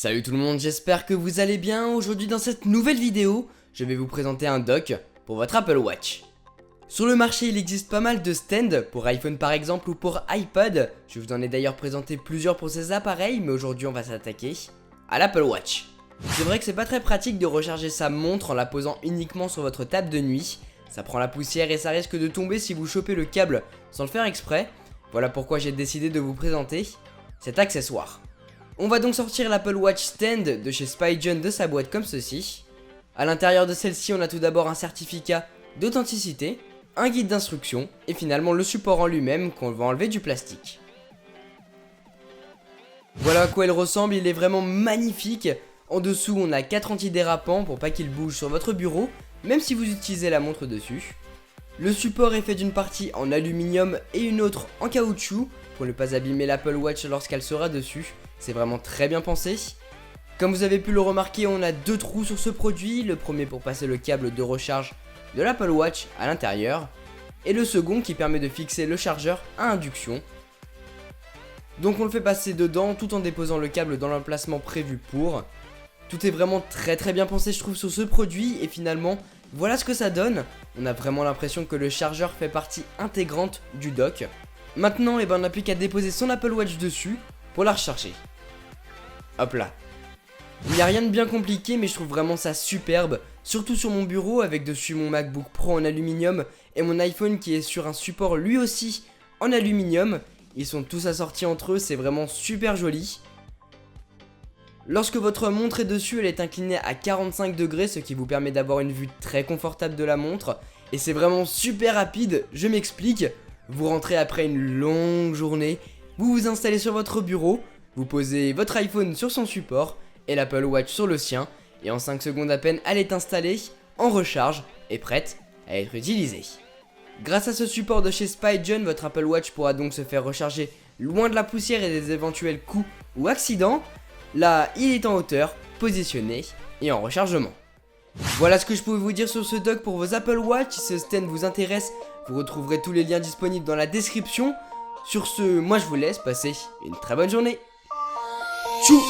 Salut tout le monde, j'espère que vous allez bien. Aujourd'hui dans cette nouvelle vidéo, je vais vous présenter un dock pour votre Apple Watch. Sur le marché, il existe pas mal de stands, pour iPhone par exemple ou pour iPad. Je vous en ai d'ailleurs présenté plusieurs pour ces appareils, mais aujourd'hui on va s'attaquer à l'Apple Watch. C'est vrai que c'est pas très pratique de recharger sa montre en la posant uniquement sur votre table de nuit. Ça prend la poussière et ça risque de tomber si vous chopez le câble sans le faire exprès. Voilà pourquoi j'ai décidé de vous présenter cet accessoire. On va donc sortir l'Apple Watch Stand de chez Spigen de sa boîte comme ceci. A l'intérieur de celle-ci, on a tout d'abord un certificat d'authenticité, un guide d'instruction et finalement le support en lui-même qu'on va enlever du plastique. Voilà à quoi il ressemble, il est vraiment magnifique. En dessous, on a 4 antidérapants pour pas qu'il bouge sur votre bureau, même si vous utilisez la montre dessus. Le support est fait d'une partie en aluminium et une autre en caoutchouc pour ne pas abîmer l'Apple Watch lorsqu'elle sera dessus. C'est vraiment très bien pensé. Comme vous avez pu le remarquer, on a deux trous sur ce produit. Le premier pour passer le câble de recharge de l'Apple Watch à l'intérieur. Et le second qui permet de fixer le chargeur à induction. Donc on le fait passer dedans tout en déposant le câble dans l'emplacement prévu pour. Tout est vraiment très bien pensé je trouve sur ce produit. Et finalement, voilà ce que ça donne. On a vraiment l'impression que le chargeur fait partie intégrante du dock. Maintenant, on n'a plus qu'à déposer son Apple Watch dessus pour la recharger. Hop là. Il n'y a rien de bien compliqué, mais je trouve vraiment ça superbe. Surtout sur mon bureau avec dessus mon MacBook Pro en aluminium et mon iPhone qui est sur un support lui aussi en aluminium. Ils sont tous assortis entre eux, c'est vraiment super joli. Lorsque votre montre est dessus, elle est inclinée à 45 degrés, ce qui vous permet d'avoir une vue très confortable de la montre. Et c'est vraiment super rapide, je m'explique. Vous rentrez après une longue journée, vous vous installez sur votre bureau, vous posez votre iPhone sur son support et l'Apple Watch sur le sien. Et en 5 secondes à peine, elle est installée, en recharge et prête à être utilisée. Grâce à ce support de chez Spigen, votre Apple Watch pourra donc se faire recharger loin de la poussière et des éventuels coups ou accidents. Là, il est en hauteur, positionné et en rechargement. Voilà ce que je pouvais vous dire sur ce dock pour vos Apple Watch. Si ce stand vous intéresse, vous retrouverez tous les liens disponibles dans la description. Sur ce, moi je vous laisse passer une très bonne journée. Tchou!